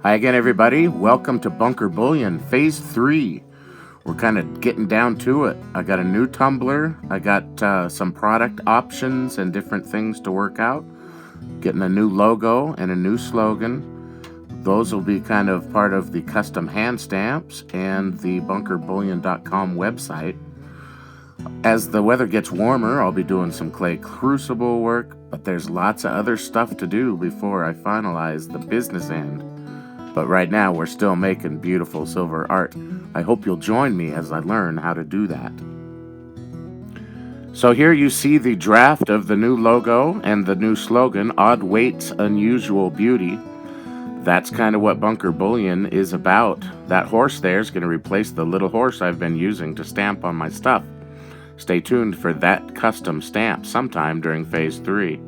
Hi again, everybody. Welcome to Bunker Bullion Phase 3. We're kind of getting down to it. I got a new tumbler. I got some product options and different things to work out. Getting a new logo and a new slogan. Those will be kind of part of the custom hand stamps and the bunkerbullion.com website. As the weather gets warmer, I'll be doing some clay crucible work, but there's lots of other stuff to do before I finalize the business end. But right now, we're still making beautiful silver art. I hope you'll join me as I learn how to do that. So here you see the draft of the new logo and the new slogan, Odd Weights, Unusual Beauty. That's kind of what Bunker Bullion is about. That horse there is going to replace the little horse I've been using to stamp on my stuff. Stay tuned for that custom stamp sometime during Phase 3.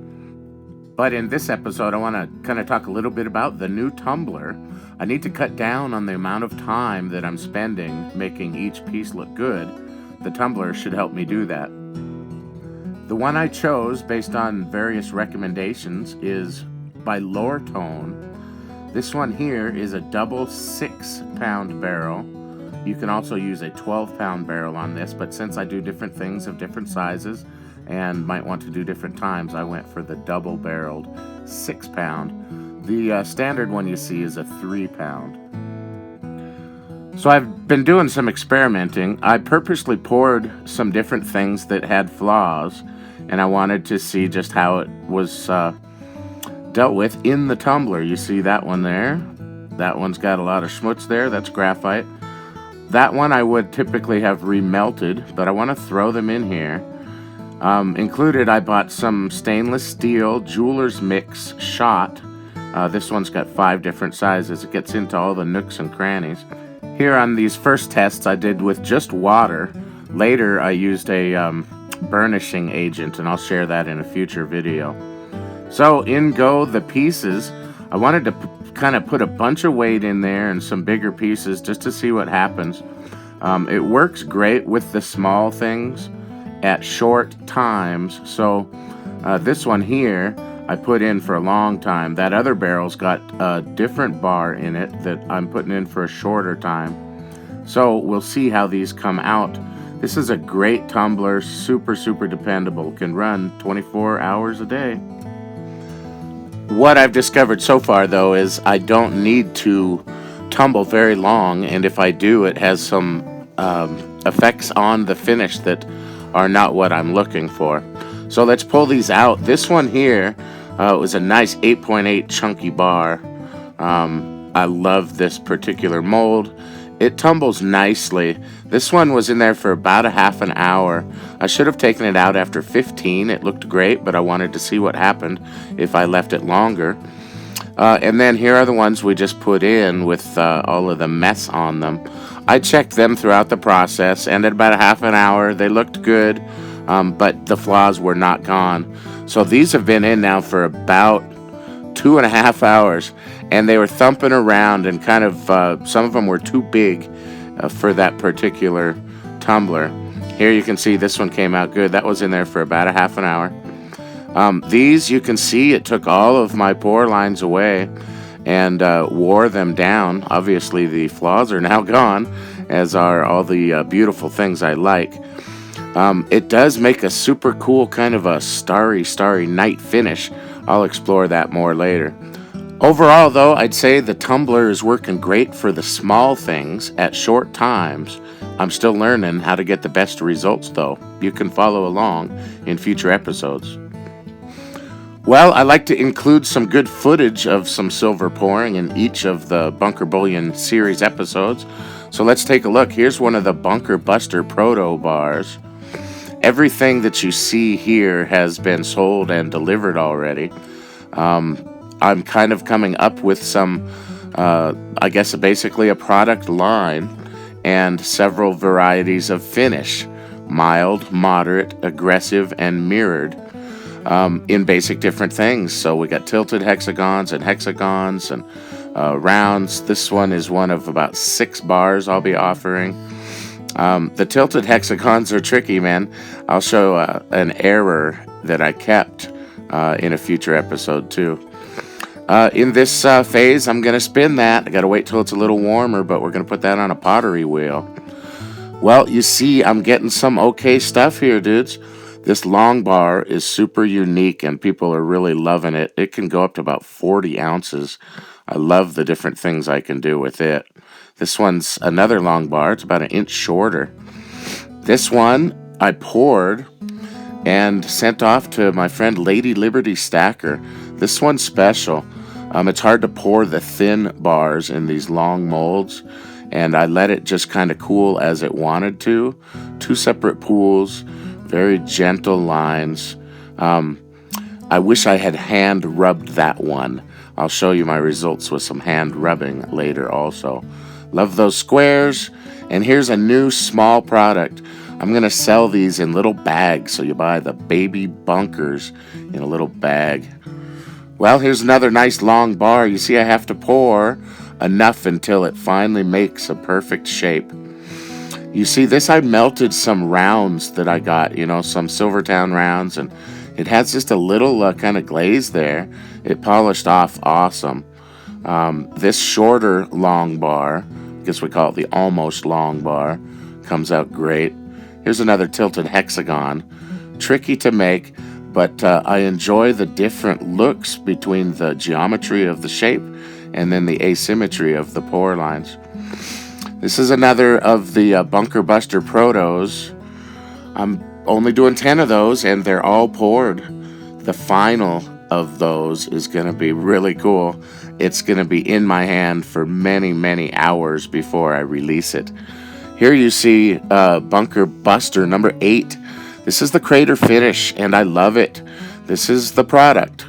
But in this episode, I want to kind of talk a little bit about the new tumbler. I need to cut down on the amount of time that I'm spending making each piece look good. The tumbler should help me do that. The one I chose based on various recommendations is by Lortone. This one here is a double 6-pound barrel. You can also use a 12-pound barrel on this, but since I do different things of different sizes and might want to do different times, I went for the double-barreled 6-pound. The standard one you see is a 3-pound. So I've been doing some experimenting. I purposely poured some different things that had flaws, and I wanted to see just how it was dealt with in the tumbler. You see that one there? That one's got a lot of schmutz there. That's graphite. That one I would typically have remelted, but I want to throw them in here. Included, I bought some stainless steel jeweler's mix shot. This one's got 5 different sizes. It gets into all the nooks and crannies. Here on these first tests I did with just water. Later I used a burnishing agent, and I'll share that in a future video. So in go the pieces. I wanted to kind of put a bunch of weight in there and some bigger pieces just to see what happens. It works great with the small things at short times. So this one here I put in for a long time. That other barrel's got a different bar in it that I'm putting in for a shorter time. So we'll see how these come out. This is a great tumbler, super dependable. Can run 24 hours a day. What I've discovered so far, though, is I don't need to tumble very long, and if I do, it has some effects on the finish that are not what I'm looking for. So let's pull these out. This one here was a nice 8.8 chunky bar. I love this particular mold. It tumbles nicely. This one was in there for about a half an hour. I should have taken it out after 15. It looked great, but I wanted to see what happened if I left it longer. And then here are the ones we just put in with all of the mess on them. I checked them throughout the process, and at about a half an hour, they looked good, but the flaws were not gone. So these have been in now for about 2.5 hours, and they were thumping around, and kind of some of them were too big for that particular tumbler. Here you can see this one came out good. That was in there for about a half an hour. These, you can see it took all of my pour lines away and wore them down. Obviously the flaws are now gone, as are all the beautiful things I like. It does make a super cool kind of a starry night finish. I'll explore that more later. Overall, though, I'd say the tumbler is working great for the small things at short times. I'm still learning how to get the best results, though. You can follow along in future episodes. Well, I like to include some good footage of some silver pouring in each of the Bunker Bullion series episodes. So let's take a look. Here's one of the Bunker Buster PROTO bars. Everything that you see here has been sold and delivered already. I'm kind of coming up with some, I guess basically a product line and several varieties of finish. Mild, moderate, aggressive, and mirrored in basic different things. So we got tilted hexagons and rounds. This one is one of about 6 bars I'll be offering. The tilted hexagons are tricky, man. I'll show an error that I kept in a future episode too. In this phase, I'm going to spin that. I got to wait till it's a little warmer, but we're going to put that on a pottery wheel. Well, you see, I'm getting some okay stuff here, dudes. This long bar is super unique, and people are really loving it. It can go up to about 40 ounces. I love the different things I can do with it. This one's another long bar. It's about an inch shorter. This one I poured and sent off to my friend Lady Liberty Stacker. This one's special. It's hard to pour the thin bars in these long molds, and I let it just kind of cool as it wanted to. 2 separate pools, very gentle lines. I wish I had hand rubbed that one. I'll show you my results with some hand rubbing later also. Love those squares. And here's a new small product. I'm going to sell these in little bags, so you buy the baby bunkers in a little bag. Well, here's another nice long bar. You see, I have to pour enough until it finally makes a perfect shape. You see, this I melted some rounds that I got, some Silvertown rounds, and it has just a little kind of glaze there. It polished off awesome. This shorter long bar, I guess we call it the almost long bar, comes out great. Here's another tilted hexagon. Tricky to make, but I enjoy the different looks between the geometry of the shape and then the asymmetry of the pour lines. This is another of the Bunker Buster Protos. I'm only doing 10 of those, and they're all poured. The final of those is going to be really cool. It's going to be in my hand for many, many hours before I release it. Here you see Bunker Buster number 8. This is the crater finish, and I love it. This is the product.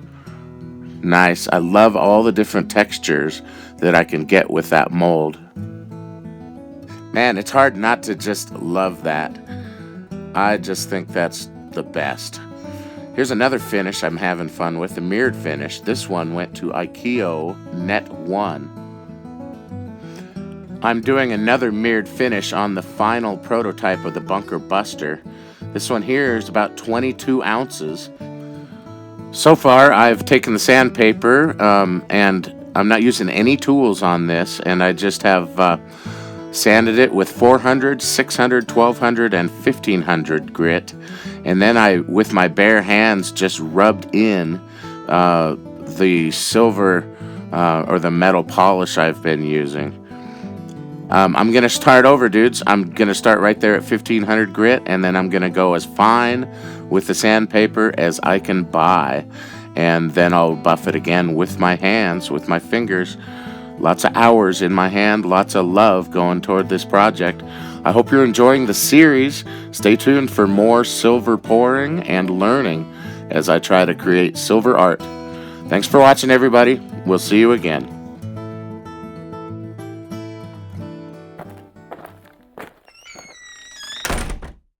Nice. I love all the different textures that I can get with that mold. Man, it's hard not to just love that. I just think that's the best. Here's another finish I'm having fun with, the mirrored finish. This one went to HiHo Net 1. I'm doing another mirrored finish on the final prototype of the Bunker Buster. This one here is about 22 ounces. So far, I've taken the sandpaper, and I'm not using any tools on this, and I just have sanded it with 400, 600, 1200, and 1500 grit. And then I, with my bare hands, just rubbed in the silver or the metal polish I've been using. I'm going to start over, dudes. I'm going to start right there at 1500 grit, and then I'm going to go as fine with the sandpaper as I can buy. And then I'll buff it again with my hands, with my fingers. Lots of hours in my hand, lots of love going toward this project. I hope you're enjoying the series. Stay tuned for more silver pouring and learning as I try to create silver art. Thanks for watching, everybody. We'll see you again.